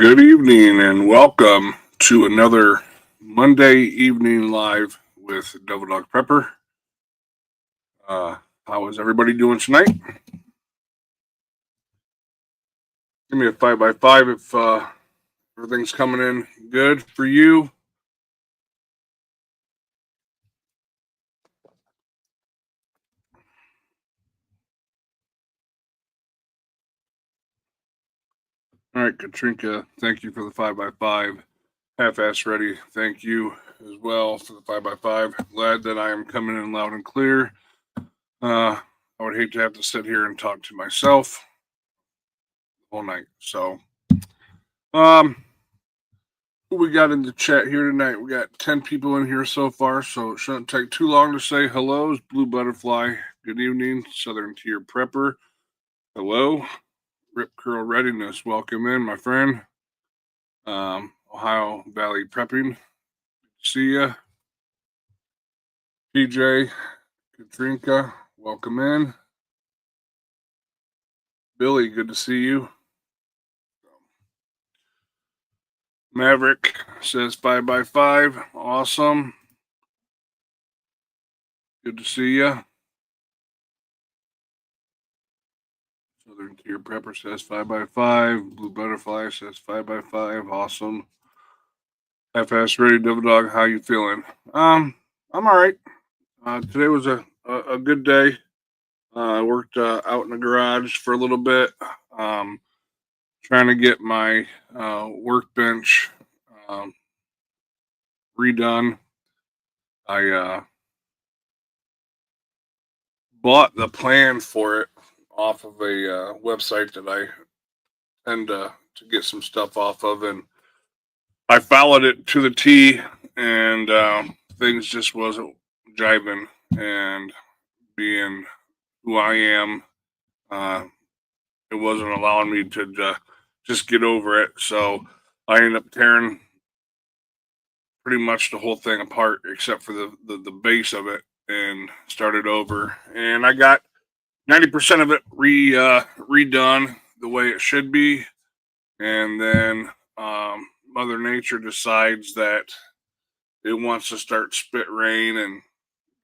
Good evening and welcome to another Monday evening live with Devil Dog Prepper. How is everybody doing tonight? Give me a 5x5 if everything's coming in good for you. All right, Katrinka, thank you for the 5x5. Half-ass ready, thank you as well for the 5x5. Glad that I am coming in loud and clear. I would hate to have to sit here and talk to myself all night. So, who we got in the chat here tonight? We got 10 people in here so far, so it shouldn't take too long to say hellos. Blue Butterfly, good evening. Southern Tier Prepper, hello. Rip Curl Readiness, welcome in, my friend. Ohio Valley Prepping, see ya. PJ, Katrinka, welcome in. Billy, good to see you. Maverick says 5x5, awesome. Good to see ya. Southern Tier Prepper says 5x5. Blue Butterfly says 5x5. Awesome. Half-ass ready, Devil Dog. How you feeling? I'm all right. Today was a good day. I worked out in the garage for a little bit, trying to get my workbench redone. I bought the plan for it off of a website that I tend to get some stuff off of, and I followed it to the T, and things just wasn't jiving. And being who I am, it wasn't allowing me to just get over it. So I ended up tearing pretty much the whole thing apart, except for the base of it, and started over. And I got 90% of it redone the way it should be, and then Mother Nature decides that it wants to start spit rain, and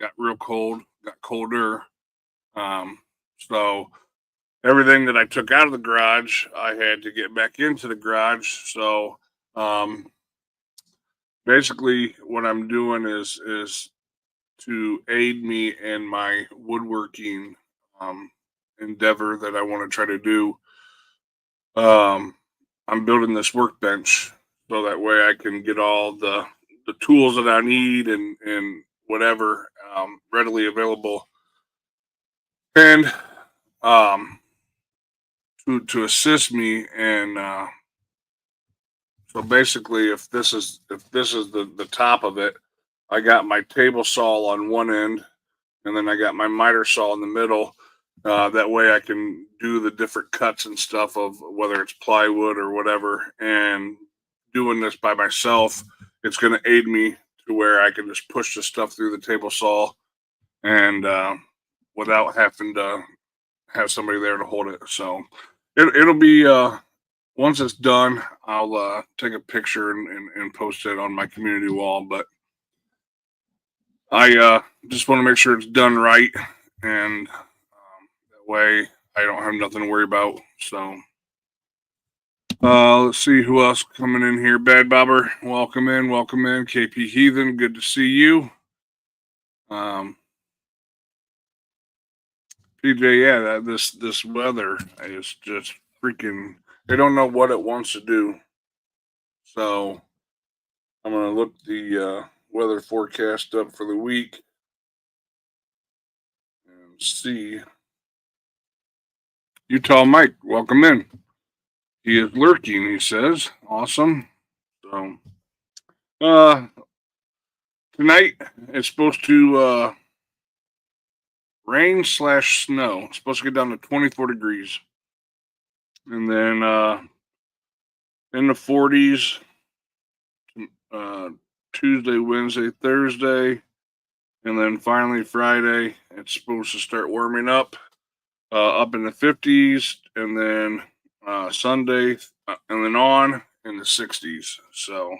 got real cold, got colder. So everything that I took out of the garage, I had to get back into the garage. So basically, what I'm doing is to aid me in my woodworking endeavor that I want to try to do. I'm building this workbench so that way I can get all the tools that I need and whatever readily available, and to assist me. And so basically, if this is the top of it, I got my table saw on one end, and then I got my miter saw in the middle. That way I can do the different cuts and stuff of whether it's plywood or whatever. And doing this by myself, it's going to aid me to where I can just push the stuff through the table saw, and without having to have somebody there to hold it. So it'll be once it's done, I'll take a picture and post it on my community wall. But I just want to make sure it's done right, and that way I don't have nothing to worry about. So let's see who else coming in here. Bad Bobber, welcome in, welcome in. KP Heathen, good to see you. PJ, yeah, this weather is just freaking. They don't know what it wants to do. So I'm gonna look the weather forecast up for the week and see. Utah Mike, welcome in. He is lurking, he says. Awesome. So tonight it's supposed to rain / snow. It's supposed to get down to 24 degrees. And then in the 40s Tuesday, Wednesday, Thursday, and then finally Friday, it's supposed to start warming up in the 50s, and then Sunday, and then on, in the 60s. So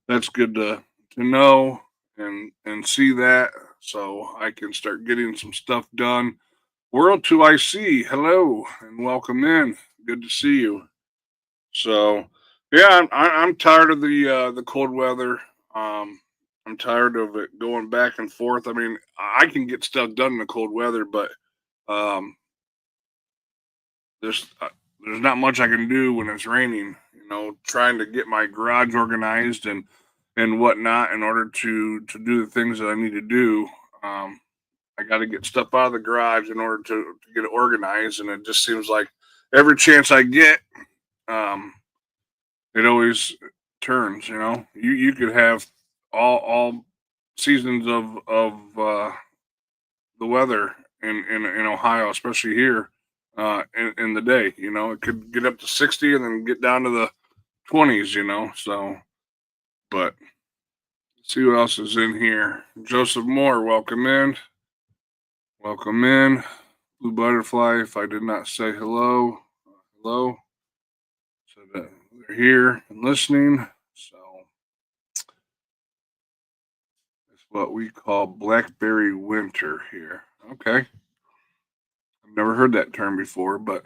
that's good to know and see that, so I can start getting some stuff done. World 2IC, hello and welcome in. Good to see you. So yeah, I'm tired of the cold weather. Um, I'm tired of it going back and forth. I mean, I can get stuff done in the cold weather, but um, there's uh, there's not much I can do when it's raining. You know, trying to get my garage organized and whatnot in order to do the things that I need to do. Um, I got to get stuff out of the garage in order to get it organized, and it just seems like every chance I get, um, it always turns. You know, you could have all seasons of the weather in Ohio, especially here in the day. You know, it could get up to 60 and then get down to the 20s. You know, so but let's see what else is in here. Joseph Moore, welcome in. Welcome in. Blue Butterfly, if I did not say hello, hello. So that they're here and listening. So it's what we call blackberry winter here. Okay. I've never heard that term before, but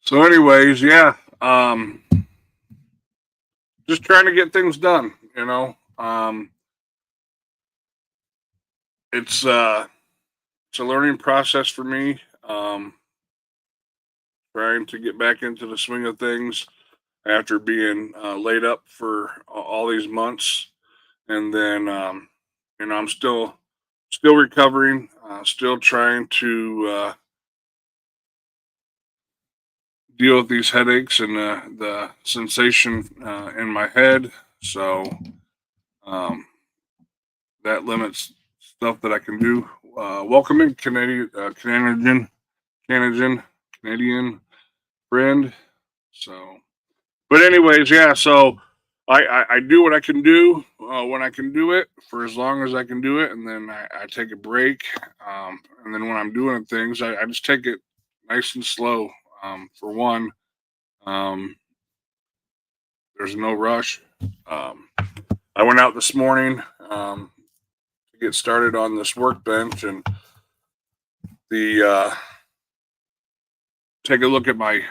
so anyways, yeah. Just trying to get things done, you know. It's a learning process for me. Trying to get back into the swing of things after being laid up for all these months, and then I'm still recovering, still trying to deal with these headaches and the sensation in my head. So um, that limits stuff that I can do. Welcome in, Canadian friend. So, but anyways, yeah. So I do what I can do when I can do it for as long as I can do it, and then I take a break. And then when I'm doing things, I just take it nice and slow. For one, um, there's no rush. Um, I went out this morning to get started on this workbench and the take a look at my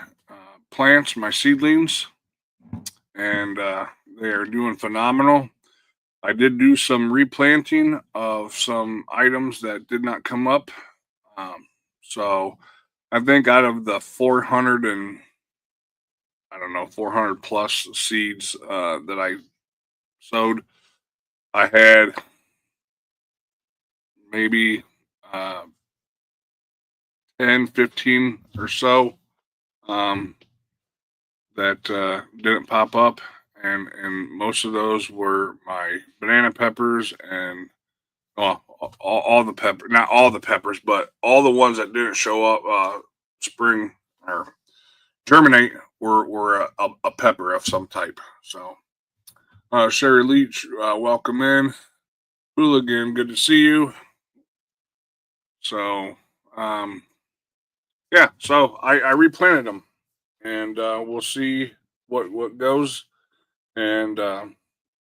plants, my seedlings, and they are doing phenomenal. I did do some replanting of some items that did not come up. So I think out of the 400 and I don't know 400 plus seeds that I sowed, I had maybe uh, 10, 15 or so um, that didn't pop up, and most of those were my banana peppers and well, all the pepper, not all the peppers, but all the ones that didn't show up spring or germinate were a pepper of some type. So Sherry Leach, welcome in. Hooligan, good to see you. So um, yeah, so I replanted them, and we'll see what goes. And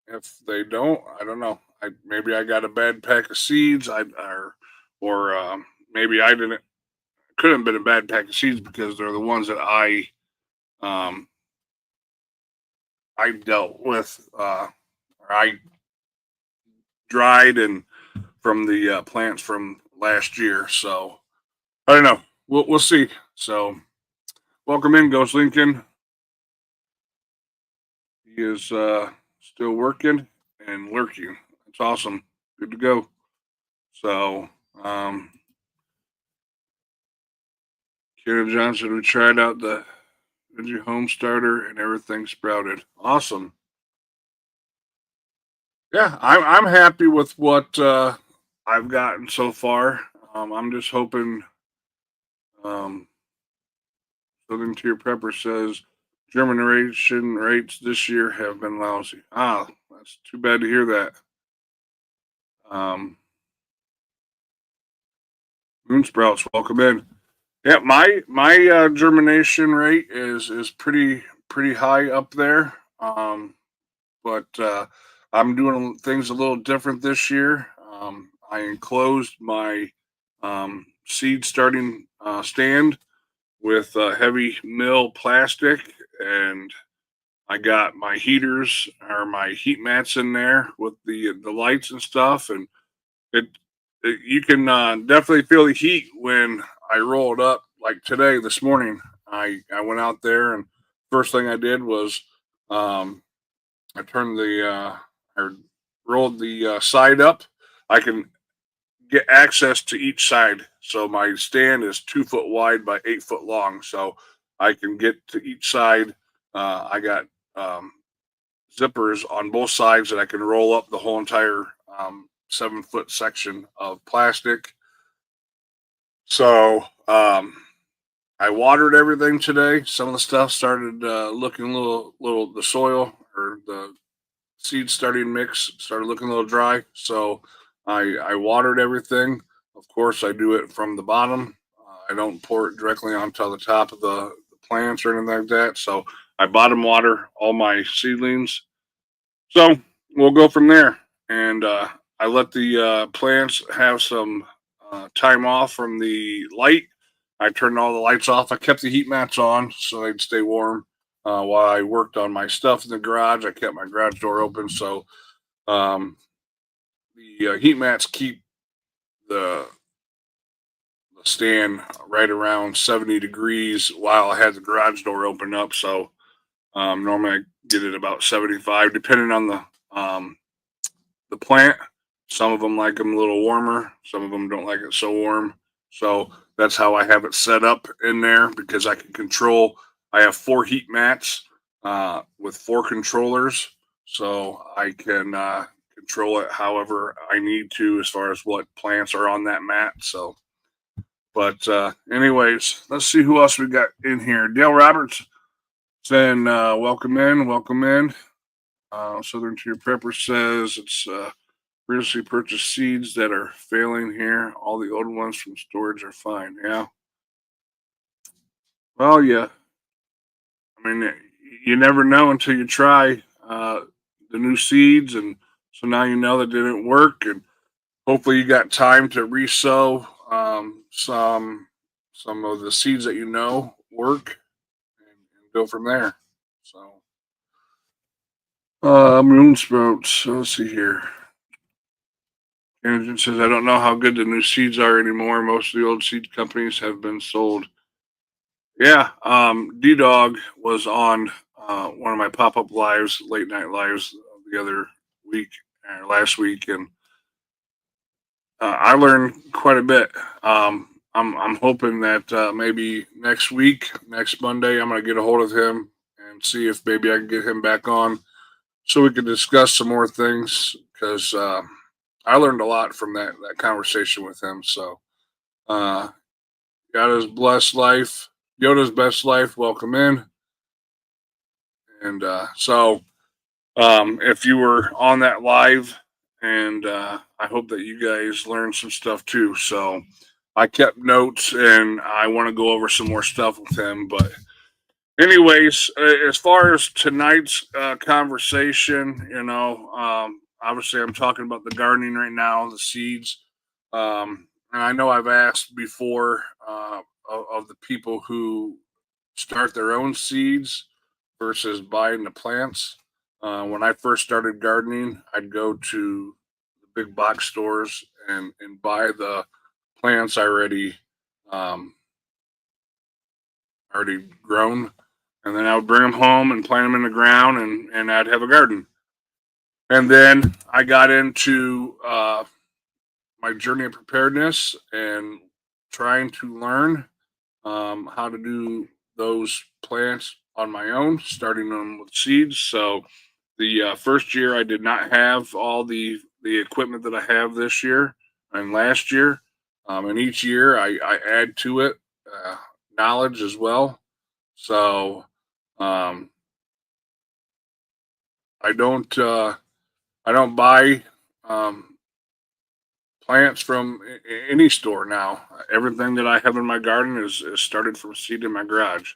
if they don't, I don't know. Maybe I got a bad pack of seeds. Or maybe I didn't. Couldn't have been a bad pack of seeds because they're the ones that um, I dealt with. Or I dried and from the plants from last year. So I don't know. We'll see. So welcome in, Ghost Lincoln. He is still working and lurking. That's awesome. Good to go. So, Karen Johnson, we tried out the Veggie Home Starter and everything sprouted. Awesome. Yeah, I'm happy with what I've gotten so far. I'm just hoping. Um, Southern Tier Prepper says germination rates this year have been lousy. Ah, that's too bad to hear that. Um, Moon Sprouts, welcome in. Yeah, my germination rate is pretty high up there. But I'm doing things a little different this year. I enclosed my seed starting stand with heavy mill plastic, and I got my heaters or my heat mats in there with the lights and stuff, and it, you can definitely feel the heat when I roll it up. Like today, this morning, I went out there, and first thing I did was um, I turned I rolled the side up. I can get access to each side, so my stand is 2 foot wide by 8 foot long, so I can get to each side. I got um, zippers on both sides that I can roll up the whole entire 7 foot section of plastic. So I watered everything today. Some of the stuff started looking little. The soil or the seed starting mix started looking a little dry. So I watered everything. Of course, I do it from the bottom. I don't pour it directly onto the top of the plants or anything like that. So I bottom water all my seedlings. So we'll go from there. And I let the plants have some time off from the light. I turned all the lights off. I kept the heat mats on so they'd stay warm while I worked on my stuff in the garage. I kept my garage door open so um, the heat mats keep the, the stand right around 70 degrees while I had the garage door open up. So normally I get it about 75, depending on the plant. Some of them like them a little warmer. Some of them don't like it so warm. So that's how I have it set up in there because I can control. I have 4 heat mats with 4 controllers, so I can control it however I need to as far as what plants are on that mat. So, but anyways, let's see who else we got in here. Dale Roberts saying, "Welcome in, welcome in." Southern Tier Pepper says it's previously purchased seeds that are failing here. All the old ones from storage are fine. Yeah. Well, yeah. I mean, you never know until you try the new seeds, and so now you know that didn't work, and hopefully you got time to resow some of the seeds that you know work, and go from there. So, moon sprouts. So let's see here. Anagen says, I don't know how good the new seeds are anymore. Most of the old seed companies have been sold. Yeah, D Dog was on one of my pop up lives, late night lives, the other week or last week, and I learned quite a bit. I'm hoping that maybe next week, next Monday, I'm gonna get a hold of him and see if maybe I can get him back on so we can discuss some more things because I learned a lot from that conversation with him. So uh, Yoda's blessed life, Yoda's best life. Welcome in, and if you were on that live, and I hope that you guys learned some stuff too. So I kept notes, and I want to go over some more stuff with him. But anyways, as far as tonight's conversation, obviously I'm talking about the gardening right now, the seeds. And I know I've asked before of the people who start their own seeds versus buying the plants. When I first started gardening, I'd go to the big box stores and buy the plants um, already grown, and then I would bring them home and plant them in the ground, and I'd have a garden. And then I got into my journey of preparedness and trying to learn how to do those plants on my own, starting them with seeds. So the first year I did not have all the equipment that I have this year and last year, and each year I add to it uh, knowledge as well. So um, I don't buy um, plants from any store now. Everything that I have in my garden is started from seed in my garage.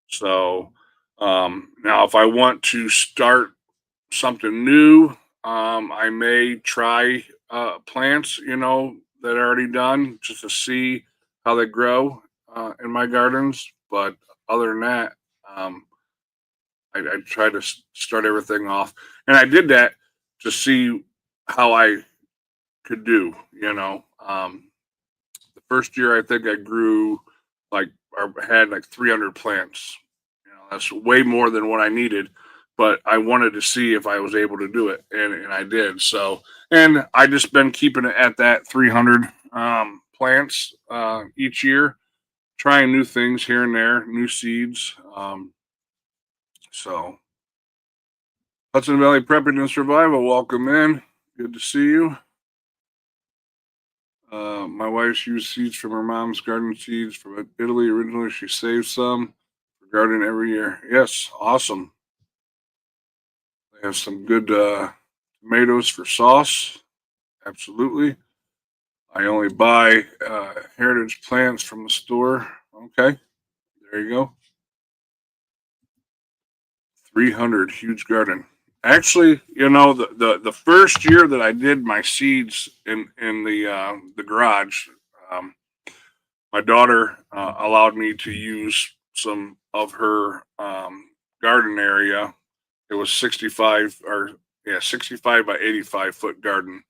So now, if I want to start something new, I may try plants, that are already done just to see how they grow in my gardens. But other than that, um, I try to start everything off, and I did that to see how I could do. The first year I think I grew like or had like 300 plants. That's way more than what I needed, but I wanted to see if I was able to do it, and I did. So, and I just been keeping it at that 300 plants each year, trying new things here and there, new seeds. So Hudson Valley Prepping and Survival, welcome in. Good to see you. My wife's used seeds from her mom's garden seeds from Italy originally. She saved some for gardening every year. Yes, awesome. They have some good tomatoes for sauce. Absolutely. I only buy heritage plants from the store. Okay, there you go. 300 huge garden. Actually, the first year that I did my seeds in the garage, um, my daughter allowed me to use some of her garden area. It was 65 or yeah, 65 by 85-foot garden,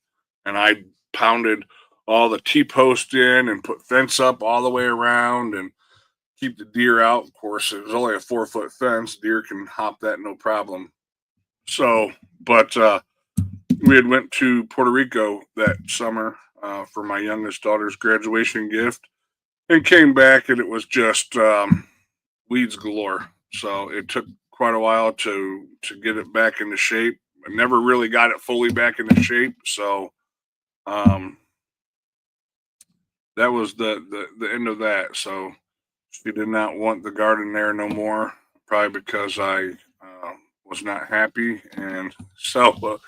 and I pounded all the T-post in and put fence up all the way around and keep the deer out. Of course, it was only a 4-foot fence. Deer can hop that no problem. So, but we had went to Puerto Rico that summer for my youngest daughter's graduation gift, and came back, and it was just weeds galore. So it took quite a while to get it back into shape. I never really got it fully back into shape. So um, that was the end of that. So she did not want the garden there no more, probably because I was not happy. And so,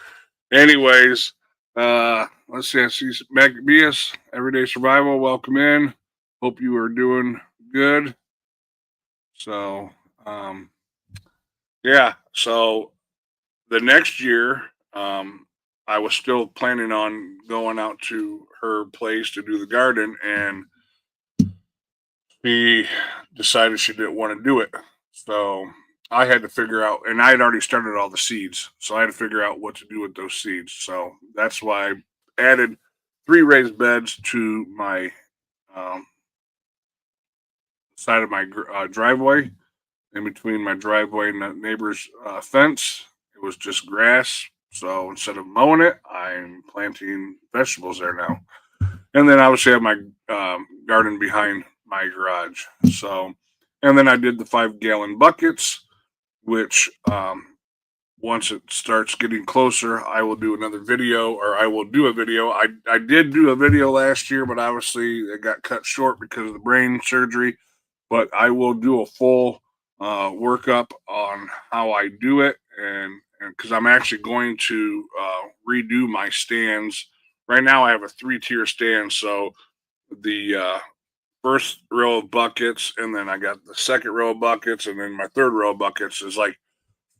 anyways, let's see. I see Macbeus, Everyday Survival. Welcome in. Hope you are doing good. So, yeah. So the next year, I was still planning on going out to her place to do the garden, and she decided she didn't want to do it. So I had to figure out, and I had already started all the seeds, so I had to figure out what to do with those seeds. So that's why I added 3 raised beds to my um, side of my driveway. In between my driveway and the neighbor's fence, it was just grass. So instead of mowing it, I'm planting vegetables there now. And then obviously I have my garden behind my garage. So, and then I did the 5-gallon buckets, which once it starts getting closer, I will do another video, or I will do a video. I did do a video last year, but obviously it got cut short because of the brain surgery. But I will do a full workup on how I do it, and because I'm actually going to redo my stands. Right now, I have a 3-tier stand, so the first row of buckets, and then I got the second row of buckets, and then my third row of buckets is like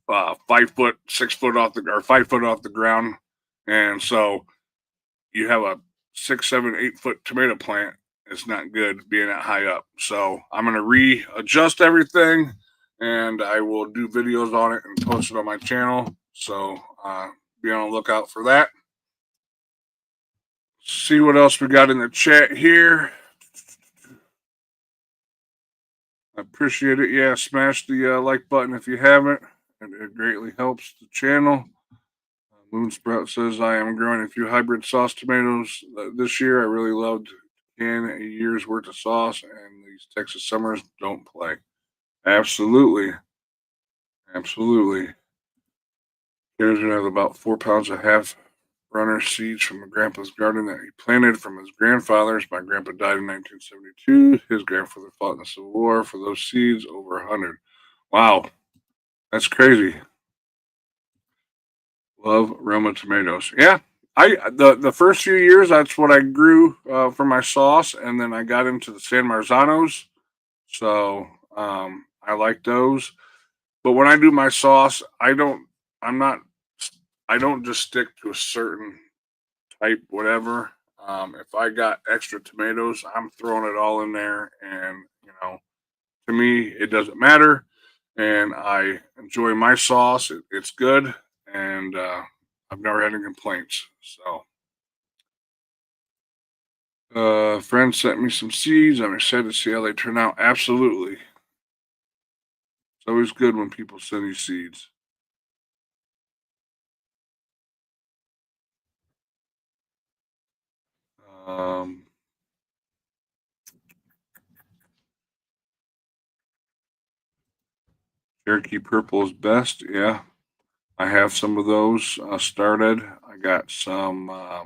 5 foot, 6 foot off the or 5 foot off the ground, and so you have a 6, 7, 8 foot tomato plant. It's not good being that high up. So I'm gonna readjust everything, and I will do videos on it and post it on my channel. So be on the lookout for that. See what else we got in the chat here. I appreciate it. Yeah, smash the like button if you haven't. It greatly helps the channel. Moonsprout says, I am growing a few hybrid sauce tomatoes this year. I really loved can a year's worth of sauce, and these Texas summers don't play. Absolutely. Absolutely. Here's another about 4 pounds of half runner seeds from my grandpa's garden that he planted from his grandfather's. My grandpa died in 1972. His grandfather fought in the Civil War for those seeds, over 100. Wow. That's crazy. Love Roma tomatoes. Yeah. The first few years, that's what I grew for my sauce, and then I got into the San Marzanos. So I like those. But when I do my sauce, I'm not, I don't just stick to a certain type, whatever. If I got extra tomatoes, I'm throwing it all in there, and to me, it doesn't matter. And I enjoy my sauce. It's good, and I've never had any complaints. So, friend sent me some seeds. I'm excited to see how they turn out. Absolutely, it's always good when people send you seeds. Um, Cherokee Purple is best. Yeah, I have some of those started. I got some uh,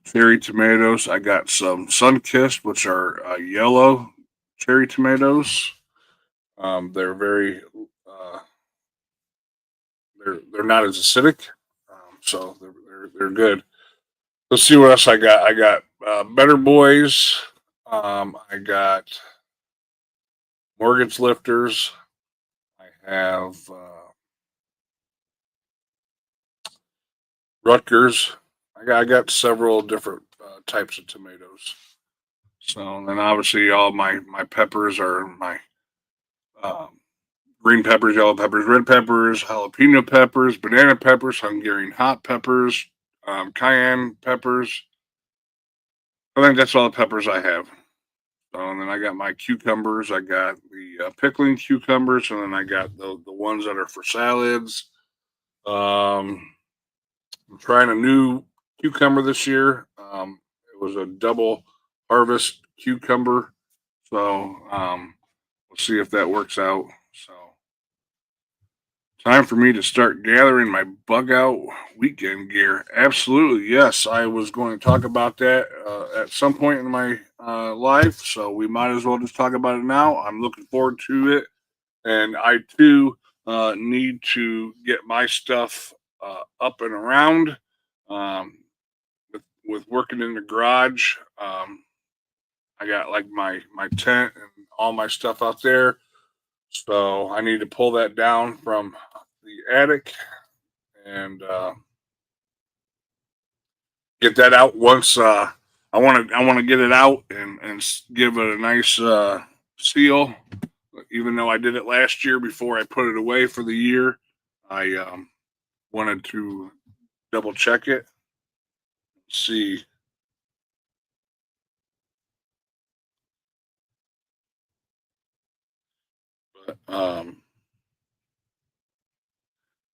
cherry tomatoes. I got some Sunkissed, which are yellow cherry tomatoes. They're very they're not as acidic, so they're good. Let's see what else I got. I got Better Boys. I got Mortgage Lifters. I have Rutgers. I got several different types of tomatoes. So and then obviously all my peppers are my um, green peppers, yellow peppers, red peppers, jalapeno peppers, banana peppers, Hungarian hot peppers, cayenne peppers. I think that's all the peppers I have. So, and then I got my cucumbers. I got the pickling cucumbers, and then I got the ones that are for salads. Um, I'm trying a new cucumber this year. It was a double harvest cucumber, so we'll see if that works out. So time for me to start gathering my bug out weekend gear. Absolutely, yes. I was going to talk about that at some point in my life, so we might as well just talk about it now. I'm looking forward to it, and I too need to get my stuff up and around. Um, with working in the garage, I got like my tent and all my stuff out there, so I need to pull that down from the attic and get that out once I want to get it out and give it a nice seal. Even though I did it last year before I put it away for the year, I wanted to double check it, see. But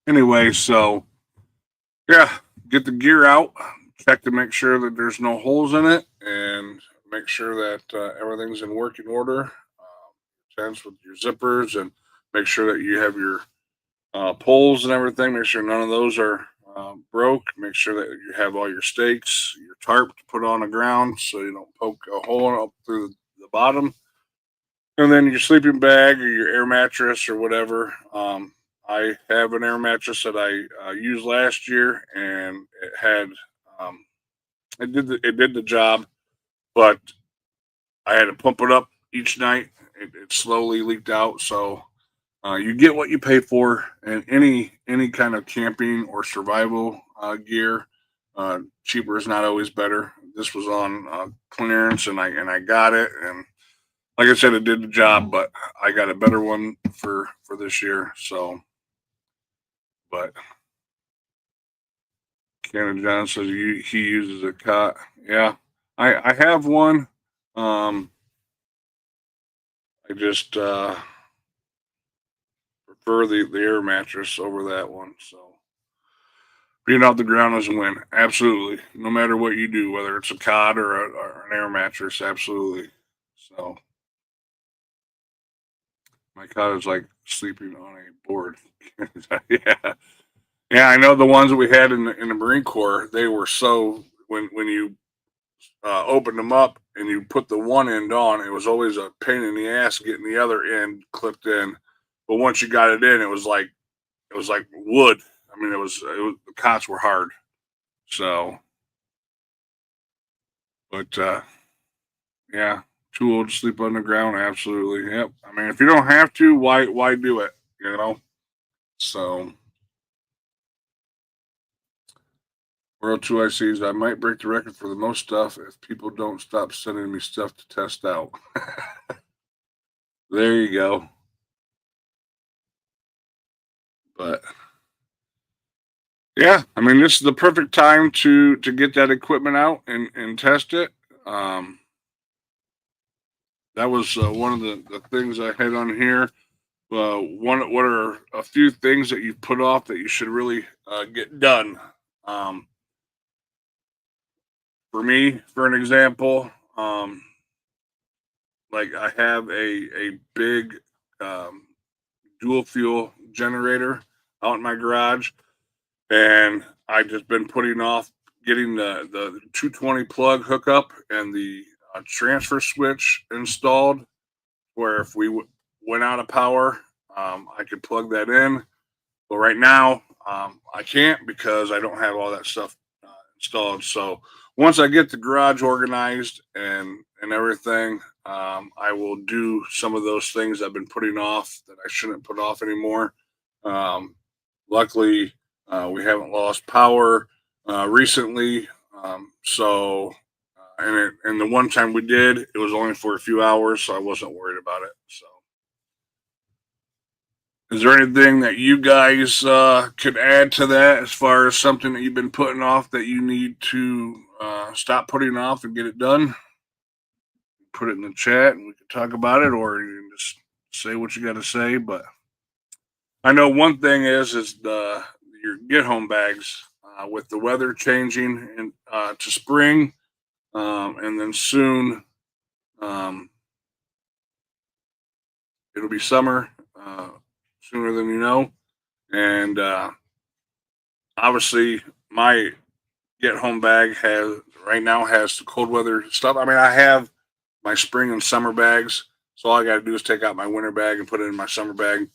anyway, so yeah, get the gear out, check to make sure that there's no holes in it, and make sure that everything's in working order. Tense with your zippers, and make sure that you have your poles and everything. Make sure none of those are broke. Make sure that you have all your stakes, your tarp to put on the ground so you don't poke a hole up through the bottom. And then your sleeping bag or your air mattress or whatever. I have an air mattress that I used last year, and it had um, it did the job, but I had to pump it up each night. It slowly leaked out, so you get what you pay for, and any kind of camping or survival gear. Cheaper is not always better. This was on clearance, and I got it, and like I said, it did the job. But I got a better one for this year. So, but Cannon John says he uses a cot. Yeah, I have one. Um, I just prefer the air mattress over that one. So being off the ground is a win. Absolutely. No matter what you do, whether it's a cot or an air mattress, absolutely. So my cot is like sleeping on a board. Yeah. Yeah, I know the ones that we had in the Marine Corps, they were so when you opened them up and you put the one end on, it was always a pain in the ass getting the other end clipped in. But once you got it in, it was like wood. I I mean, the cots were hard. So, but yeah, too old to sleep on the ground. Absolutely. Yep. I mean, if you don't have to, why do it? You know. So, World 2 ICs, I might break the record for the most stuff if people don't stop sending me stuff to test out. There you go. But yeah, I mean, this is the perfect time to get that equipment out and test it. Um, that was one of the things I had on here. What are a few things that you put off that you should really get done? Um, for me, for an example, like I have a big um, dual fuel generator out in my garage, and I just been putting off getting the 220 plug hookup and the transfer switch installed. Where if we went out of power, I could plug that in. But right now, I can't because I don't have all that stuff installed. So once I get the garage organized and everything, I will do some of those things I've been putting off that I shouldn't put off anymore. Um, Luckily, we haven't lost power recently, so and the one time we did, it was only for a few hours, so I wasn't worried about it. So. Is there anything that you guys could add to that as far as something that you've been putting off that you need to stop putting off and get it done? Put it in the chat and we can talk about it, or you can just say what you got to say. But I know one thing is the your get home bags with the weather changing and to spring, and then soon um, it'll be summer sooner than you know, and obviously my get home bag has right now has the cold weather stuff. I mean, I have my spring and summer bags, so all I got to do is take out my winter bag and put it in my summer bag.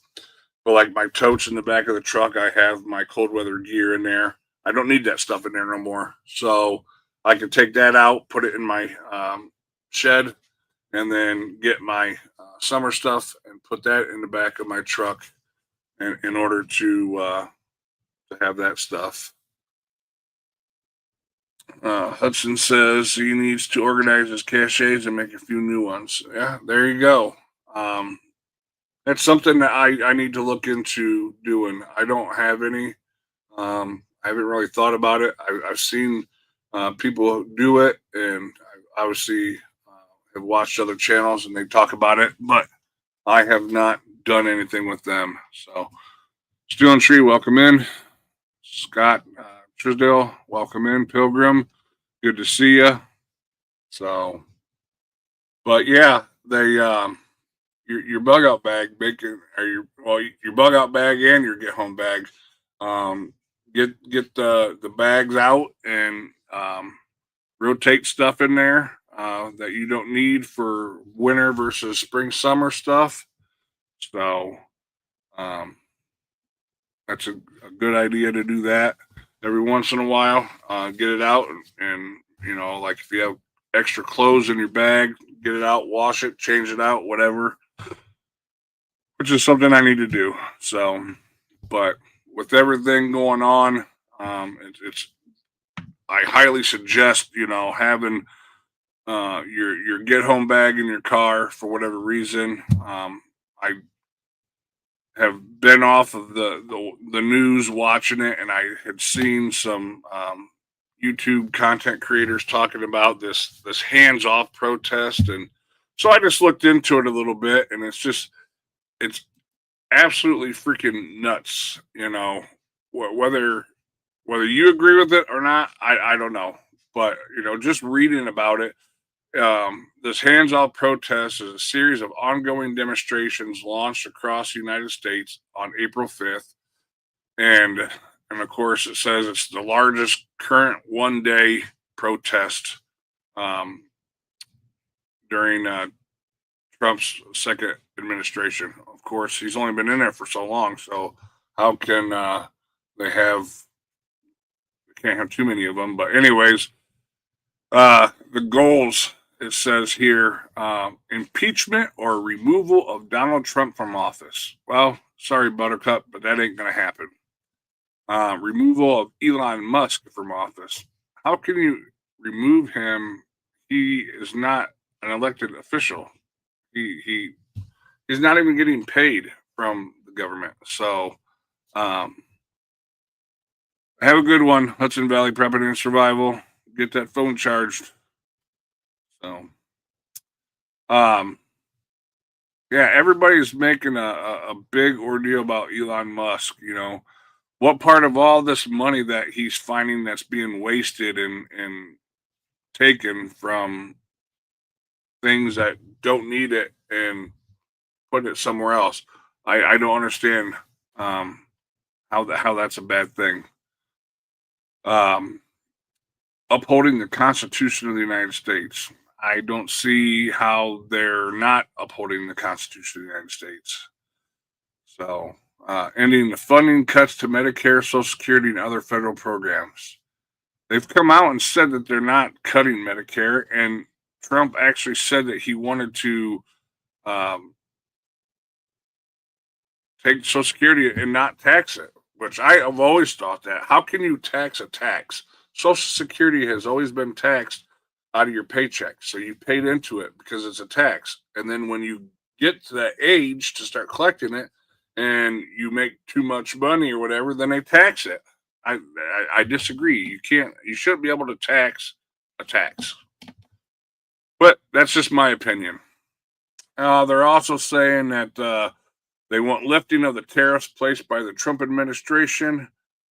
But like my totes in the back of the truck, I have my cold weather gear in there. I don't need that stuff in there no more, so I can take that out, put it in my shed, and then get my summer stuff and put that in the back of my truck in order to have that stuff. Hudson says he needs to organize his caches and make a few new ones. Yeah, there you go. Um, that's something that I need to look into doing. I don't have any. I haven't really thought about it. I've seen people do it, and I obviously have watched other channels and they talk about it, but I have not done anything with them. So, Steel and Tree, welcome in. Scott Trisdale, welcome in. Pilgrim, good to see you. So, but yeah, they your bug out bag making or your bug out bag and your get home bag. Um, get the bags out and rotate stuff in there that you don't need for winter versus spring summer stuff. So um, that's a good idea to do that every once in a while. Get it out and like if you have extra clothes in your bag, get it out, wash it, change it out, whatever. Which is something I need to do. So, but with everything going on, it's I highly suggest having your get home bag in your car for whatever reason. I have been off of the news watching it, and I had seen some YouTube content creators talking about this hands off protest, and so I just looked into it a little bit, and it's absolutely freaking nuts. Whether you agree with it or not, I don't know, but just reading about it. This hands-off protest is a series of ongoing demonstrations launched across the United States on April 5th. And of course, it says it's the largest current one-day protest um, during Trump's second administration. Of course, he's only been in there for so long. So how can They can't have too many of them. But anyways, the goals, it says here, impeachment or removal of Donald Trump from office. Well, sorry, Buttercup, but that ain't going to happen. Removal of Elon Musk from office. How can you remove him? He is not an elected official. He's not even getting paid from the government. So, have a good one, Hudson Valley Prepping and Survival. Get that phone charged. So, yeah, everybody's making a big ordeal about Elon Musk. What part of all this money that he's finding that's being wasted and taken from things that don't need it and put it somewhere else? I don't understand how that's a bad thing. Upholding the Constitution of the United States. I don't see how they're not upholding the Constitution of the United States. So, ending the funding cuts to Medicare, Social Security, and other federal programs. They've come out and said that they're not cutting Medicare, and Trump actually said that he wanted to take Social Security and not tax it, which I have always thought that. How can you tax a tax? Social Security has always been taxed out of your paycheck. So you paid into it because it's a tax. And then when you get to that age to start collecting it and you make too much money or whatever, then they tax it. I disagree. You shouldn't be able to tax a tax. But that's just my opinion. They're also saying that they want lifting of the tariffs placed by the Trump administration,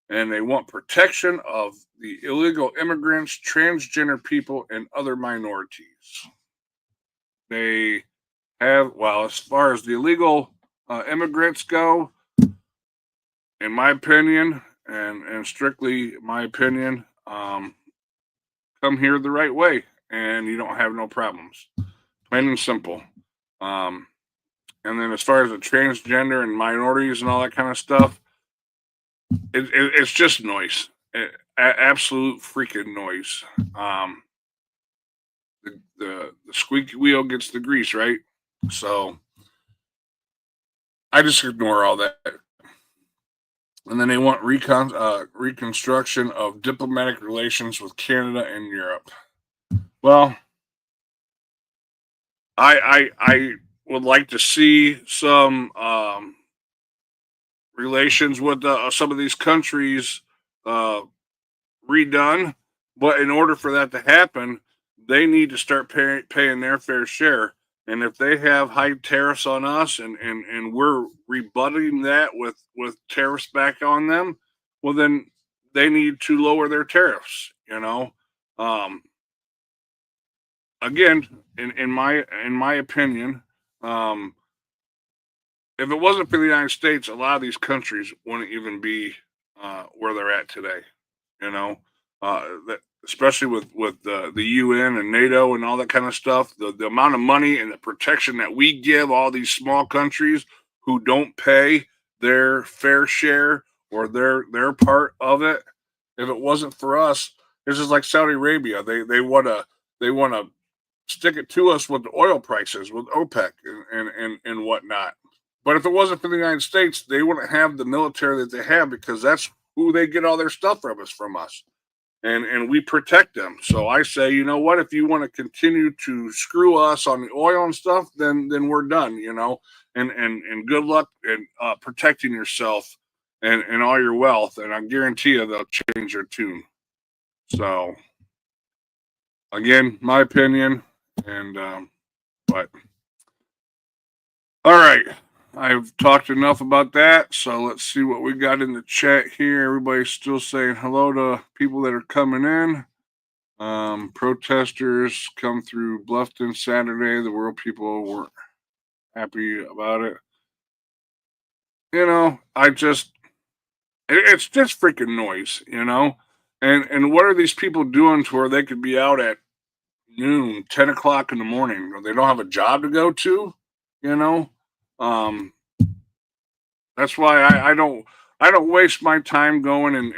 and they want protection of the illegal immigrants, transgender people, and other minorities. They have, well, as far as the illegal immigrants go, in my opinion, and strictly my opinion, come here the right way, and you don't have no problems. Plain and simple. And then as far as the transgender and minorities and all that kind of stuff, it's just noise. Absolute freaking noise. The squeaky wheel gets the grease, right? So I just ignore all that. And then they want reconstruction of diplomatic relations with Canada and Europe. Well, I would like to see some relations with some of these countries redone. But in order for that to happen, they need to start paying their fair share. And if they have high tariffs on us and we're rebutting that with tariffs back on them, well, then they need to lower their tariffs. Again, in my opinion, if it wasn't for the United States, a lot of these countries wouldn't even be where they're at today. Especially with the UN and NATO and all that kind of stuff, the amount of money and the protection that we give all these small countries who don't pay their fair share or their part of it. If it wasn't for us, this is like Saudi Arabia. They want to stick it to us with the oil prices, with OPEC and whatnot. But if it wasn't for the United States, they wouldn't have the military that they have because that's who they get all their stuff from us. And we protect them. So I say, you know what? If you want to continue to screw us on the oil and stuff, then we're done. And good luck in protecting yourself and all your wealth. And I guarantee you they'll change their tune. So again, my opinion. And but all right. I've talked enough about that, so let's see what we got in the chat here. Everybody's still saying hello to people that are coming in. Protesters come through Bluffton Saturday. The world people weren't happy about it. It's just freaking noise, And what are these people doing to where they could be out at noon, 10 o'clock in the morning? They don't have a job to go to, That's why I don't waste my time going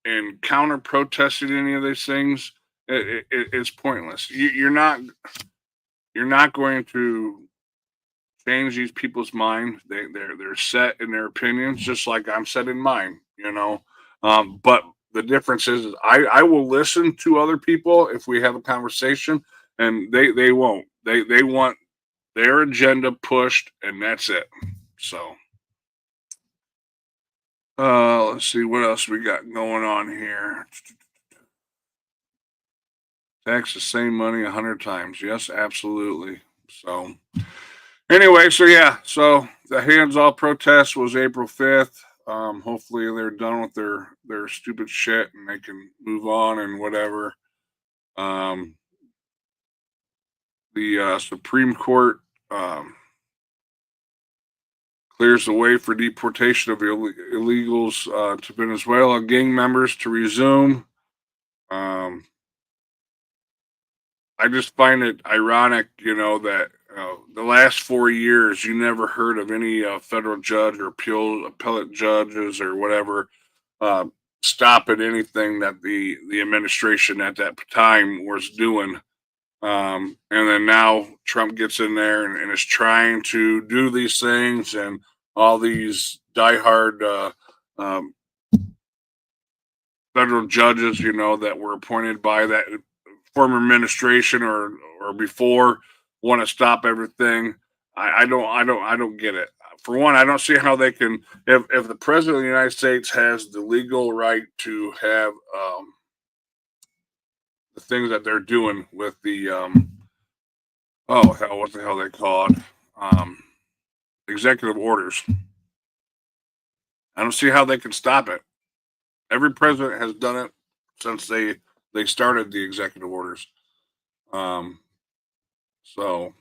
and counter protesting any of these things. It's pointless. You're not going to change these people's mind. They're set in their opinions, just like I'm set in mine. But the difference is I will listen to other people if we have a conversation, and they won't. They want their agenda pushed, and that's it. So let's see what else we got going on here. Tax the same money 100 times. Yes, absolutely. So anyway, so yeah, so the hands off protest was April 5th. Hopefully they're done with their stupid shit and they can move on and whatever. Um, the Supreme Court clears the way for deportation of illegals to Venezuela. Gang members to resume. I just find it ironic, that the last 4 years you never heard of any federal judge or appellate judges or whatever uh, stopping anything that the administration at that time was doing. And then now Trump gets in there and is trying to do these things, and all these diehard um, federal judges, that were appointed by that former administration or before want to stop everything. I don't get it. For one, I don't see how they can, if the president of the United States has the legal right to have the things that they're doing with the oh hell, what the hell they call it, executive orders. I don't see how they can stop it. Every president has done it since they started the executive orders. Um, so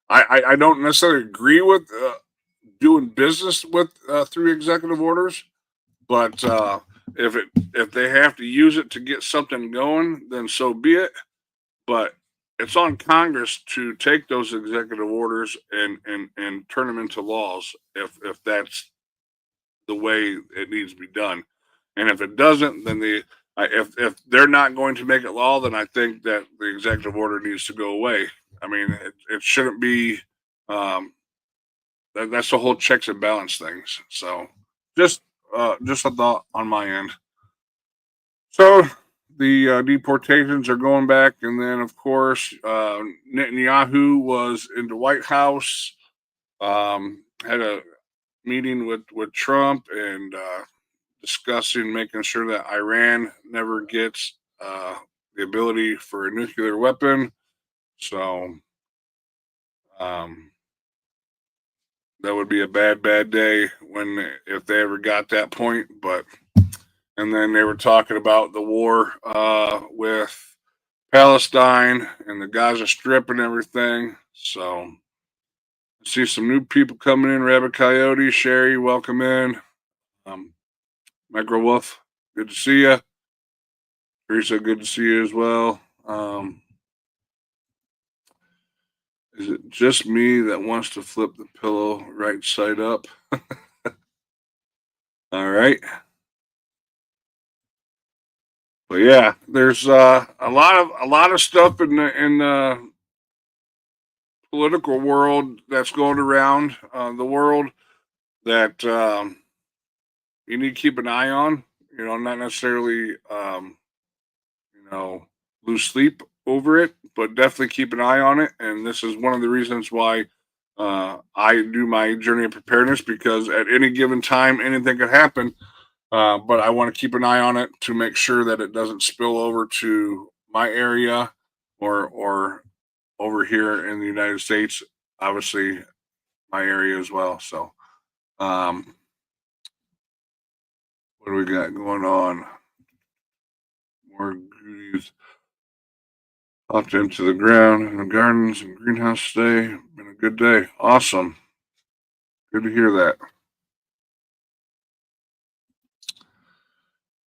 I don't necessarily agree with doing business with through executive orders, but if they have to use it to get something going, then so be it. But it's on Congress to take those executive orders and turn them into laws if that's the way it needs to be done. And if it doesn't, then if they're not going to make it law, then I think that the executive order needs to go away. I mean, it shouldn't be. That's the whole checks and balance things. So just a thought on my end. So the deportations are going back, and then of course Netanyahu was in the White House, had a meeting with Trump and discussing making sure that Iran never gets the ability for a nuclear weapon. So um, that would be a bad day if they ever got that point. But and then they were talking about the war with Palestine and the Gaza Strip and everything. So I see some new people coming in. Rabbit Coyote, Sherry, welcome in. Micro Wolf, good to see you. Teresa, good to see you as well. Is it just me that wants to flip the pillow right side up? All right. But yeah, there's a lot of stuff in the political world that's going around the world that you need to keep an eye on. Not necessarily lose sleep over it, but definitely keep an eye on it. And this is one of the reasons why I do my journey of preparedness, because at any given time, anything could happen. But I want to keep an eye on it to make sure that it doesn't spill over to my area or over here in the United States. Obviously, my area as well. So, um, what do we got going on? More goodies. Popped into the ground in the gardens and greenhouse today. Been a good day. Awesome. Good to hear that.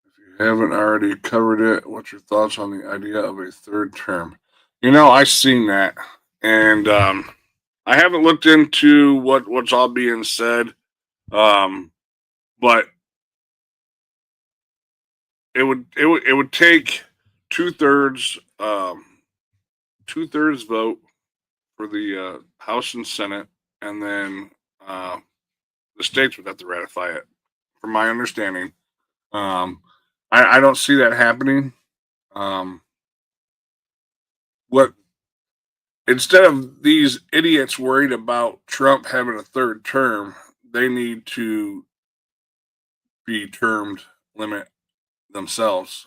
If you haven't already covered it, what's your thoughts on the idea of a third term? I've seen that, and I haven't looked into what's all being said. But it would take 2/3 2/3 vote for the House and Senate, and then the states would have to ratify it. From my understanding, um, I don't see that happening. Um, what instead of these idiots worried about Trump having a third term, they need to be termed limit themselves.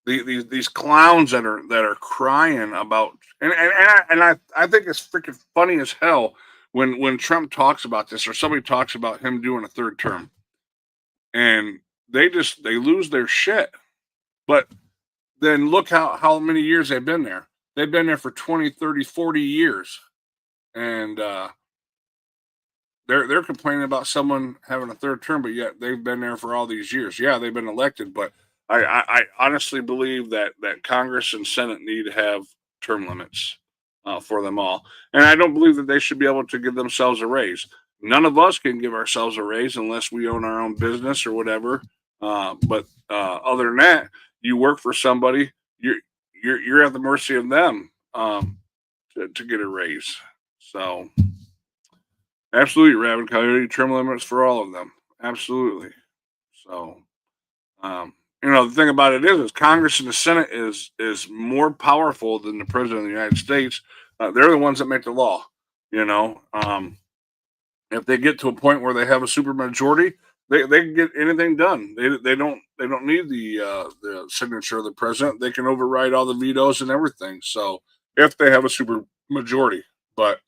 These clowns that are crying about and I think it's freaking funny as hell when Trump talks about this or somebody talks about him doing a third term and they lose their shit. But then look how many years they've been there. They've been there for 20, 30, 40 years. And they're complaining about someone having a third term, but yet they've been there for all these years. Yeah, they've been elected, but I honestly believe that Congress and Senate need to have term limits for them all, and I don't believe that they should be able to give themselves a raise. None of us can give ourselves a raise unless we own our own business or whatever. But other than that, you work for somebody, you're at the mercy of them to get a raise. So absolutely, Rabbit Coyote, term limits for all of them. Absolutely. So, the thing about it is Congress and the Senate is more powerful than the President of the United States. They're the ones that make the law. You know, if they get to a point where they have a supermajority, they can get anything done. They don't need the signature of the president. They can override all the vetoes and everything. So if they have a super majority, but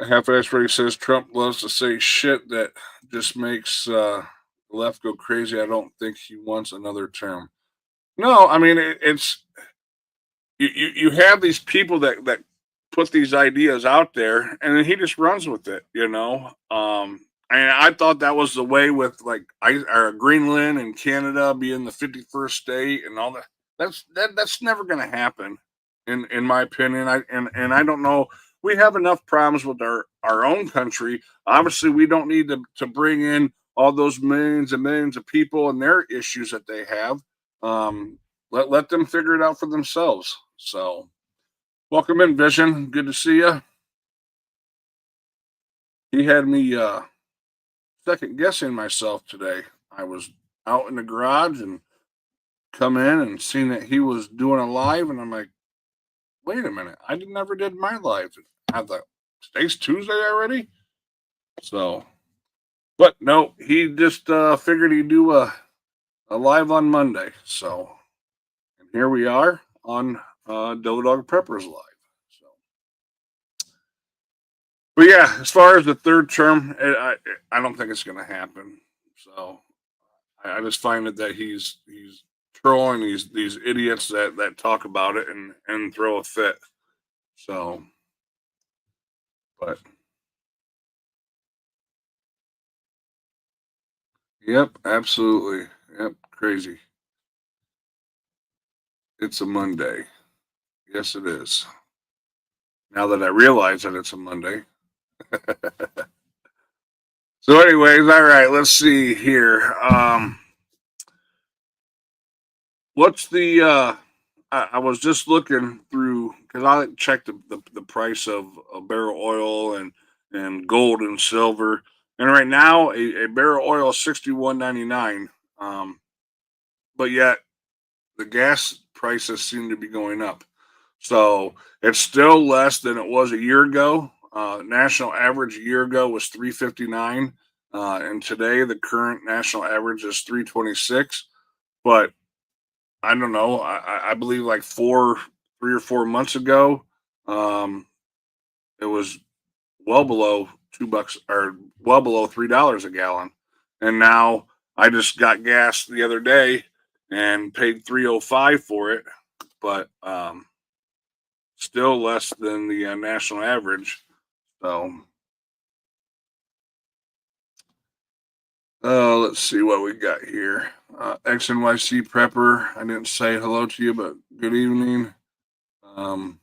half-ass Freddy says Trump loves to say shit that just makes the left go crazy. I don't think he wants another term. No, I mean it's you have these people that put these ideas out there, and then he just runs with it. And I thought that was the way with like Greenland and Canada being the 51st state and all that. That's never going to happen, in my opinion. And I don't know. We have enough problems with our own country. Obviously, we don't need to bring in all those millions and millions of people and their issues that they have. Um, let them figure it out for themselves. So, welcome in, Vision. Good to see you. He had me second guessing myself today. I was out in the garage and come in and seen that he was doing a live, and I'm like, wait a minute, I never did my live. I thought today's Tuesday already. So, but no, he just figured he'd do a live on Monday. So, and here we are on Dough Dog Preppers Live. So, but yeah, as far as the third term, I don't think it's going to happen. So I just find it that he's trolling these idiots that talk about it and throw a fit. So, but yep, absolutely, yep, crazy. It's a Monday. Yes, it is. Now that I realize that it's a Monday. So, anyways, all right. Let's see here. What's the I was just looking through because I checked the price of barrel oil and gold and silver, and right now a barrel oil is 61.99. But yet the gas prices seem to be going up, so it's still less than it was a year ago. National average a year ago was 3.59, and today the current national average is 3.26. But I don't know. I believe like 3 or 4 months ago, um, it was well below $2 or well below $3 a gallon, and now I just got gas the other day and paid 3.05 for it, but still less than the national average. So let's see what we got here. XNYC Prepper. I didn't say hello to you, but good evening. Um,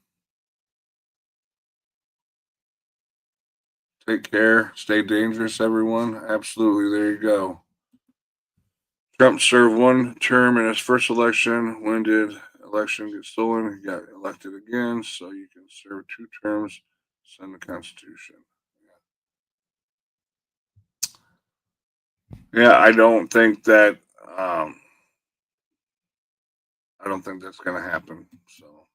Take care. Stay dangerous, everyone. Absolutely. There you go. Trump served one term in his first election. When did election get stolen? He got elected again, so you can serve 2 terms. Sign the Constitution. Yeah, I don't think that. Um, I don't think that's going to happen. So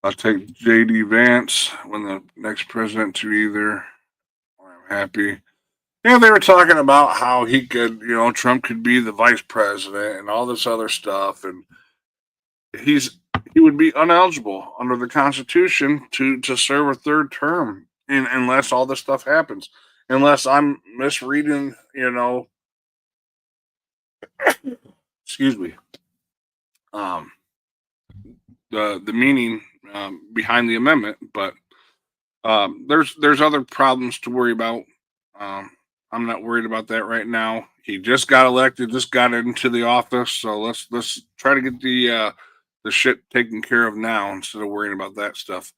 I'll take J.D. Vance when the next president to either. I'm happy. Yeah, they were talking about how he could, Trump could be the vice president and all this other stuff, and he's he would be ineligible under the Constitution to serve a third term, unless all this stuff happens. Unless I'm misreading, excuse me, um, the meaning behind the amendment, but there's other problems to worry about. Um, I'm not worried about that right now. He just got elected, just got into the office, so let's try to get the shit taken care of now instead of worrying about that stuff.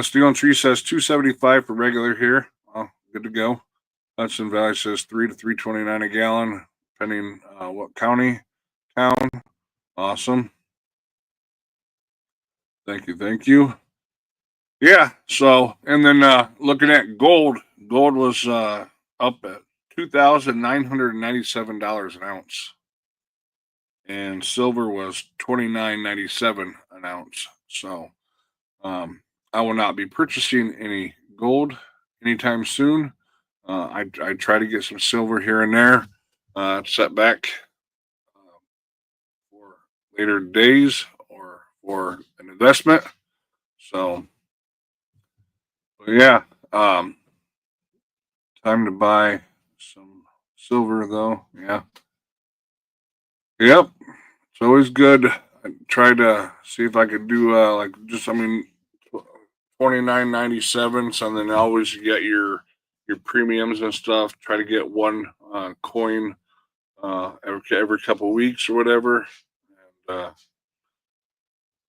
Steel and Tree says 275 for regular here. Oh, good to go. Hudson Valley says 3 to 329 a gallon, depending what county, town. Awesome. Thank you. Yeah. So, and then looking at gold, gold was up at $2,997 an ounce, and silver was $29.97 an ounce. So, I will not be purchasing any gold anytime soon. I try to get some silver here and there, set back for later days or for an investment. So, yeah, time to buy some silver though. Yeah, yep. It's always good. I try to see if I could do like just, I mean, 29.97. So then always you get your premiums and stuff. Try to get one coin every couple of weeks or whatever. And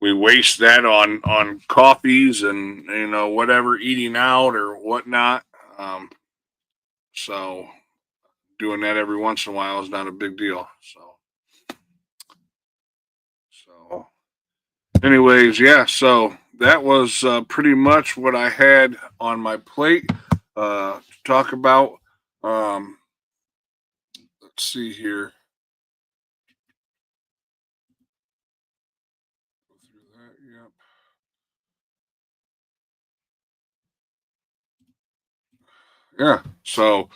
we waste that on coffees and whatever, eating out or whatnot. So doing that every once in a while is not a big deal. So anyways, yeah. So that was pretty much what I had on my plate to talk about. Let's see here. Go through that. Yep. Yeah. So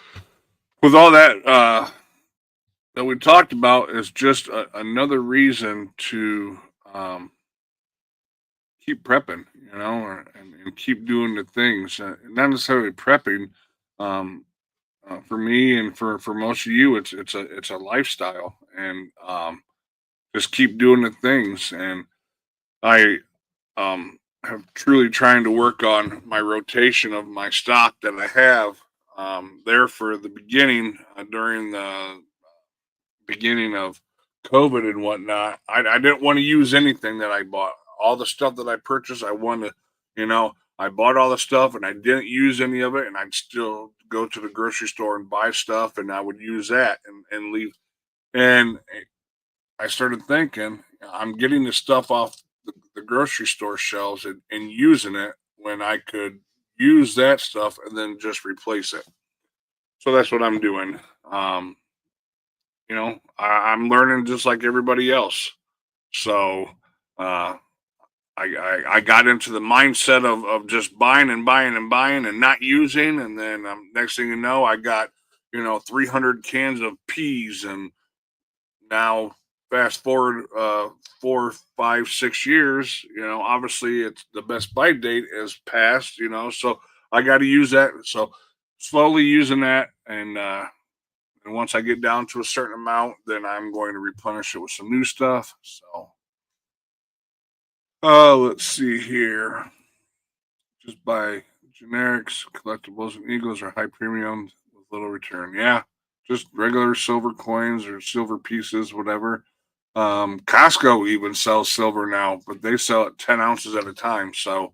with all that we talked about is just another reason to keep prepping, and keep doing the things. Not necessarily prepping. Um, for me and for most of you, it's a lifestyle, and just keep doing the things. And I have truly trying to work on my rotation of my stock that I have there for the beginning during the beginning of COVID and whatnot. I didn't want to use anything that I bought. All the stuff that I purchased, I wanted to, I bought all the stuff and I didn't use any of it, and I'd still go to the grocery store and buy stuff, and I would use that and leave. And I started thinking, I'm getting the stuff off the grocery store shelves and using it when I could use that stuff and then just replace it. So that's what I'm doing. I'm learning just like everybody else. So uh, I got into the mindset of just buying and buying and buying and not using, and then next thing you know, I got 300 cans of peas, and now fast forward 4, 5, 6 years, obviously it's the best buy date is passed, so I got to use that. So slowly using that, and once I get down to a certain amount, then I'm going to replenish it with some new stuff. So, let's see here. Just buy generics, collectibles, and eagles are high premium with little return. Yeah, just regular silver coins or silver pieces, whatever. Costco even sells silver now, but they sell it 10 ounces at a time. So,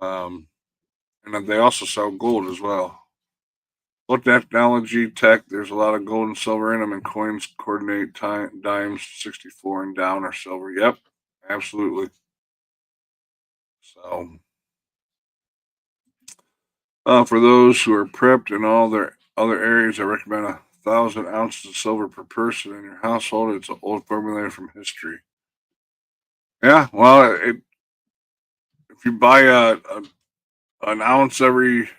and then they also sell gold as well. What technology tech? There's a lot of gold and silver in them, and coins coordinate dimes 64 and down are silver. Yep, absolutely. So, for those who are prepped in all their other areas, I recommend 1,000 ounces of silver per person in your household. It's an old formula from history. Yeah, well, if you buy an ounce every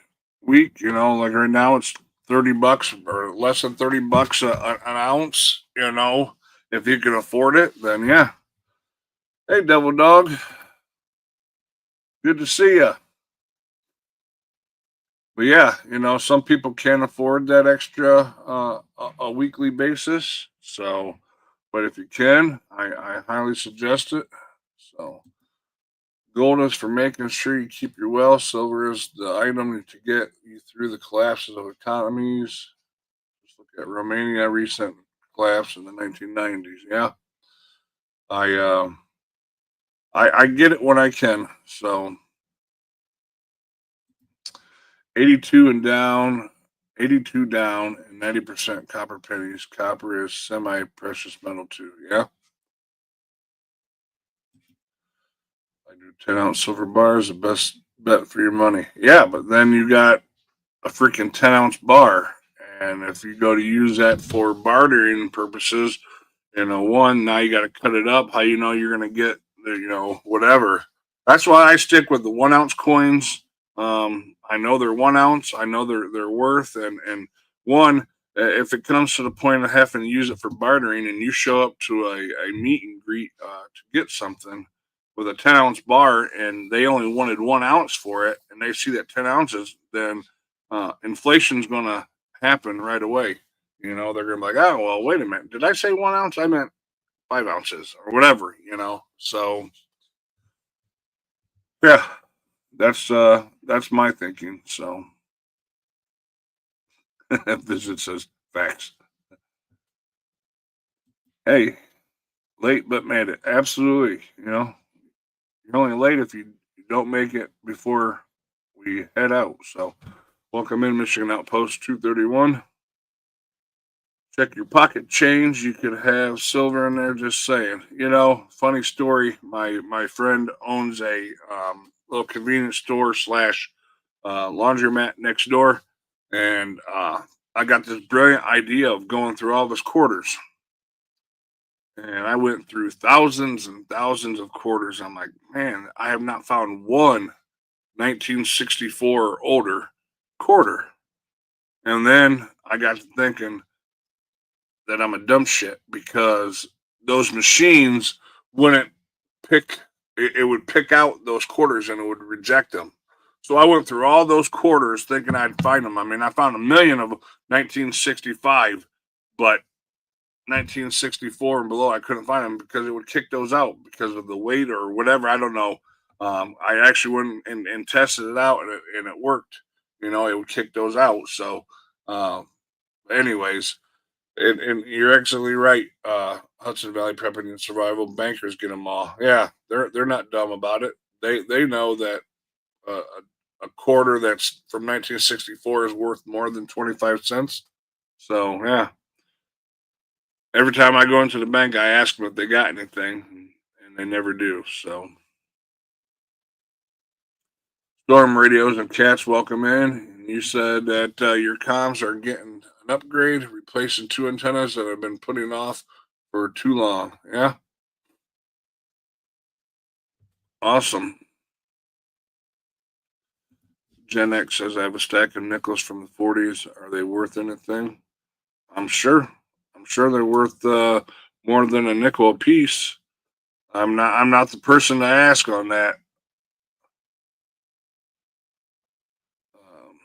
week, like right now, it's $30 or less than $30 an ounce. If you can afford it, then yeah. Hey, Devil Dog, good to see you. But yeah, some people can't afford that extra a weekly basis. So, but if you can, I highly suggest it. So, gold is for making sure you keep your wealth. Silver is the item to get you through the collapses of economies. Just look at Romania recent collapse in the 1990s. Yeah, I I get it when I can. So 82 and down, 82 down, and 90% copper pennies. Copper is semi-precious metal too. Yeah, I do 10-ounce silver bars. The best bet for your money. Yeah, but then you got a freaking 10-ounce bar, and if you go to use that for bartering purposes, one, now you got to cut it up. How you're going to get whatever. That's why I stick with the 1 ounce coins. I know they're 1 ounce. I know they're worth, and one, if it comes to the point of having to use it for bartering, and you show up to a meet and greet to get something with a 10-ounce bar, and they only wanted 1 ounce for it, and they see that 10 ounces, then inflation's going to happen right away. They're gonna be like, oh well, wait a minute, did I say 1 ounce? I meant 5 ounces or whatever. So yeah, that's my thinking. So visit says facts. Hey, late but made it. Absolutely. You're only late if you don't make it before we head out. So welcome in Michigan Outpost 231. Check your pocket change. You could have silver in there. Just saying. Funny story. My friend owns a little convenience store slash laundromat next door, and I got this brilliant idea of going through all of his quarters. And I went through thousands and thousands of quarters. I'm like, man, I have not found one 1964 or older quarter. And then I got to thinking, that I'm a dumb shit because those machines wouldn't pick it would pick out those quarters and it would reject them. So I went through all those quarters thinking I'd find them. I mean, I found a million of 1965, but 1964 and below I couldn't find them because it would kick those out because of the weight or whatever. I don't know. I actually went and tested it out and it worked. It would kick those out. So, anyways, and you're absolutely right. Hudson Valley Prepping and Survival bankers get them all. Yeah, they're not dumb about it. They know that a quarter that's from 1964 is worth more than 25 cents. So yeah, every time I go into the bank, I ask them if they got anything, and they never do. So storm radios and cats welcome in. And you said that your comms are getting an upgrade, replacing two antennas that have been putting off for too long. Yeah. Awesome. Gen X says I have a stack of nickels from the 40s. Are they worth anything? I'm sure. I'm sure they're worth more than a nickel a piece. I'm not the person to ask on that. Um,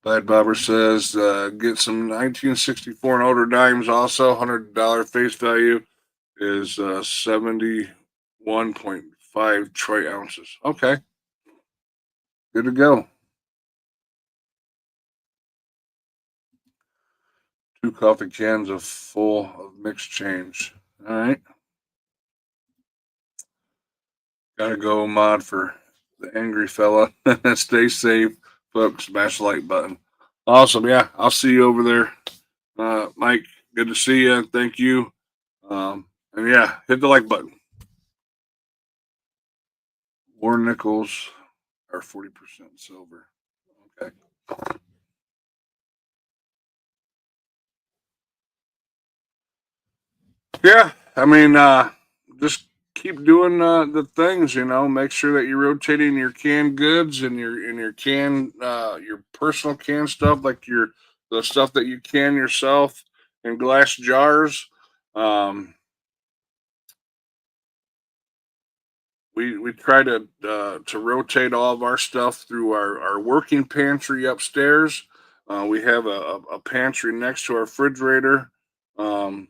Bad Bobber says get some 1964 and older dimes. Also, $100 face value is 71.5 troy ounces. Okay, good to go. 2 coffee cans of full of mixed change. All right. Gotta go mod for the angry fella. Stay safe, folks. Smash the like button. Awesome. Yeah, I'll see you over there, Mike. Good to see you. Thank you. And yeah, hit the like button. War nickels are 40% silver. Okay. Yeah, I mean, just keep doing the things. Make sure that you're rotating your canned goods and your can your personal canned stuff, like your the stuff that you can yourself in glass jars. Um, we try to rotate all of our stuff through our working pantry upstairs. We have a pantry next to our refrigerator. Um,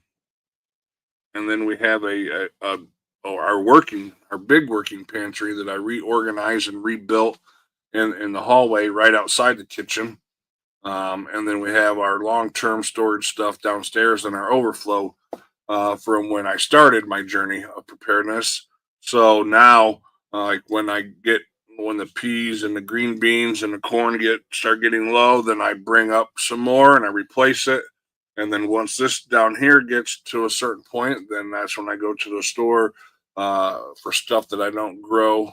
and then we have our big working pantry that I reorganized and rebuilt in the hallway right outside the kitchen. And then we have our long-term storage stuff downstairs and our overflow from when I started my journey of preparedness. So now, like when the peas and the green beans and the corn start getting low, then I bring up some more and I replace it. And then once this down here gets to a certain point, then that's when I go to the store for stuff that I don't grow,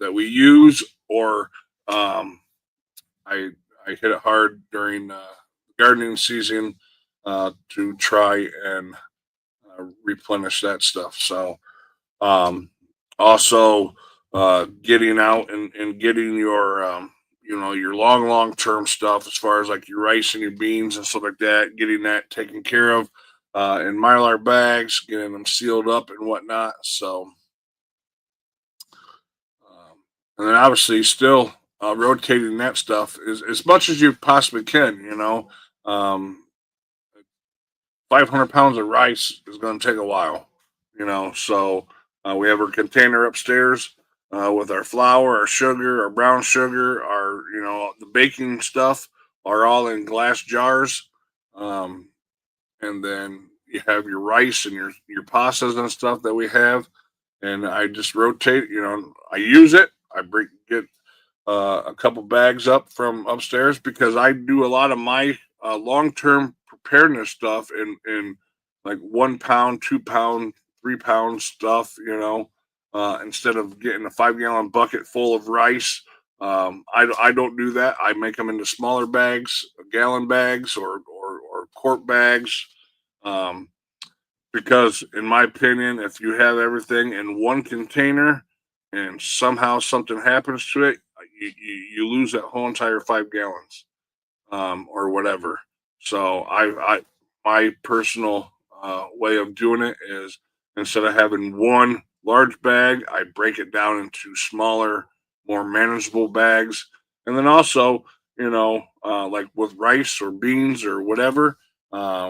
that we use, or um, I I hit it hard during gardening season to try and replenish that stuff. So also getting out and getting your your long term stuff as far as like your rice and your beans and stuff like that, getting that taken care of in mylar bags, getting them sealed up and whatnot. So and then obviously still rotating that stuff as much as you possibly can. 500 pounds of rice is going to take a while. So we have our container upstairs with our flour, our sugar, our brown sugar, our the baking stuff are all in glass jars. Um, and then you have your rice and your pastas and stuff that we have, and I just rotate. I use it. I get a couple bags up from upstairs because I do a lot of my long term preparedness stuff in like 1 pound, 2 pound, 3 pound stuff. Instead of getting a 5 gallon bucket full of rice. I don't do that. I make them into smaller bags, gallon bags, or quart bags. Um, because in my opinion, if you have everything in one container and somehow something happens to it, you lose that whole entire 5 gallons, or whatever. So I my personal way of doing it is, instead of having one large bag, I break it down into smaller, more manageable bags. And then also, like with rice or beans or whatever,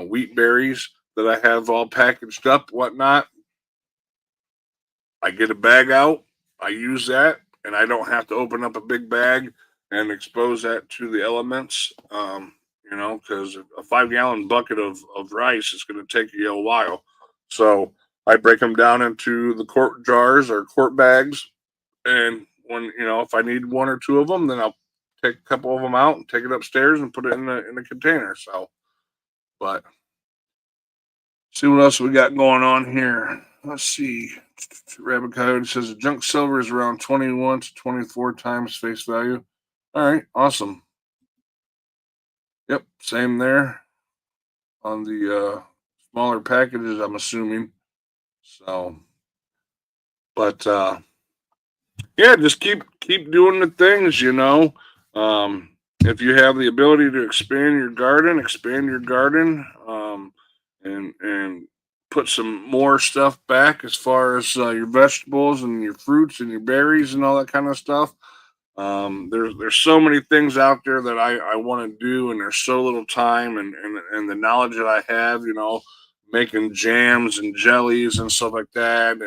wheat berries that I have all packaged up, whatnot, I get a bag out, I use that, and I don't have to open up a big bag and expose that to the elements. Because a 5 gallon bucket of rice is going to take you a while. So I break them down into the quart jars or quart bags. And if I need one or two of them, then I'll take a couple of them out and take it upstairs and put it in the container. So, but see what else we got going on here. Let's see. Rabbit Coyote says the junk silver is around 21 to 24 times face value. All right, awesome. Yep, same there on the smaller packages, I'm assuming. So, but yeah, just keep doing the things. If you have the ability to expand your garden, and put some more stuff back as far as your vegetables and your fruits and your berries and all that kind of stuff. There's so many things out there that I want to do, and there's so little time and the knowledge that I have, making jams and jellies and stuff like that,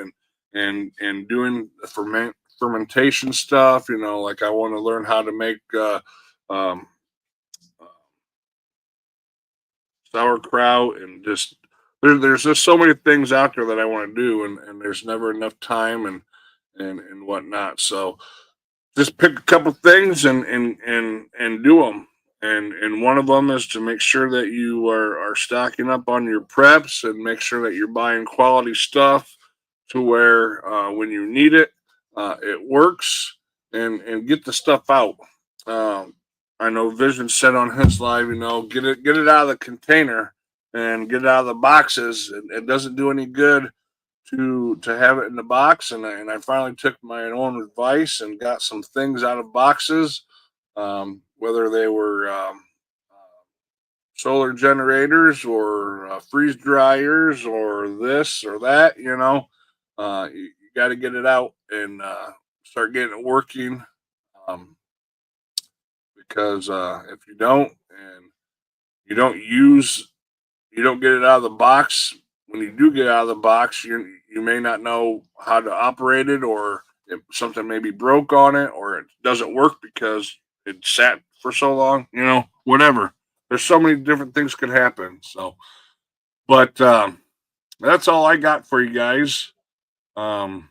and doing the fermentation stuff. Like I want to learn how to make um, sauerkraut, and just there's just so many things out there that I want to do, and there's never enough time and whatnot. So just pick a couple things and do them. And one of them is to make sure that you are stocking up on your preps and make sure that you're buying quality stuff to where when you need it, it works and get the stuff out. Um, I know Vision said on his live, get it out of the container and get it out of the boxes. It doesn't do any good to have it in the box, and I finally took my own advice and got some things out of boxes, whether they were solar generators or freeze dryers or this or that. You got to get it out and start getting it working, um, because if you don't and you don't use you don't get it out of the box. When you do get out of the box, you may not know how to operate it, or if something may be broke on it, or it doesn't work because it sat for so long. Whatever. There's so many different things could happen. So, but that's all I got for you guys. Um,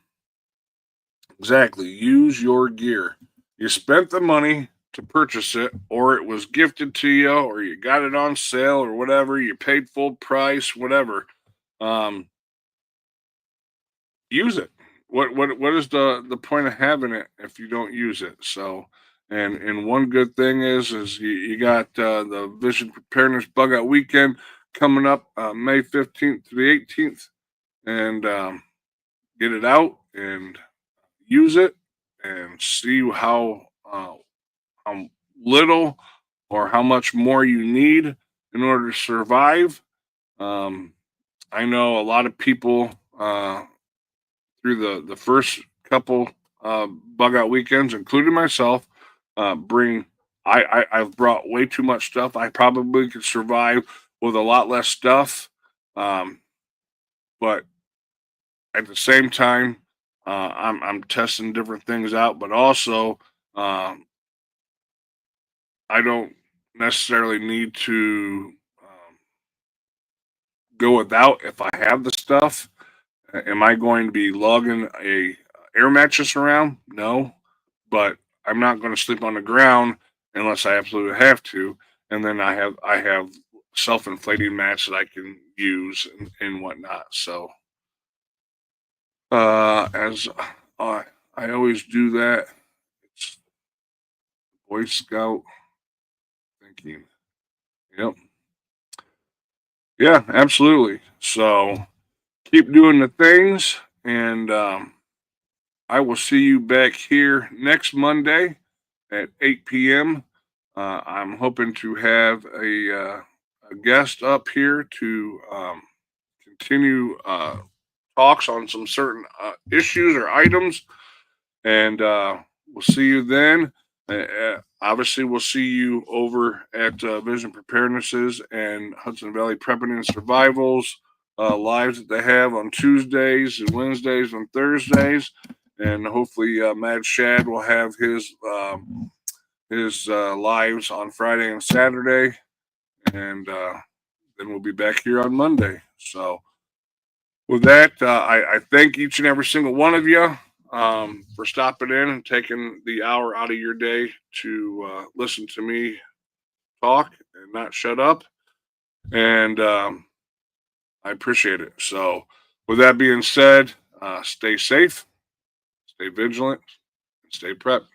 exactly. Use your gear. You spent the money to purchase it, or it was gifted to you, or you got it on sale, or whatever. You paid full price, whatever. Um, use it. What is the point of having it if you don't use it? So, and one good thing is you got the Vision Preparedness Bug Out Weekend coming up May 15th to the 18th, and get it out and use it and see how little or how much more you need in order to survive. Um, I know a lot of people through the first couple bug out weekends, including myself, bring. I've brought way too much stuff. I probably could survive with a lot less stuff, um, but at the same time, I'm testing different things out. But also, um, I don't necessarily need to go without if I have the stuff. Am I going to be lugging a air mattress around? No, but I'm not going to sleep on the ground unless I absolutely have to. And then I have self inflating mats that I can use and whatnot. So as I always do that, it's Boy Scout thinking. Yep. Yeah, absolutely. So keep doing the things, and I will see you back here next Monday at 8 p.m. I'm hoping to have a guest up here to continue talks on some certain issues or items, and we'll see you then. Obviously, we'll see you over at Vision Preparednesses and Hudson Valley Prepping and Survivals lives that they have on Tuesdays and Wednesdays and Thursdays. And hopefully, Mad Shad will have his lives on Friday and Saturday, and then we'll be back here on Monday. So, with that, I thank each and every single one of you for stopping in and taking the hour out of your day to listen to me talk and not shut up. And I appreciate it. So, with that being said, stay safe, stay vigilant, and stay prepped.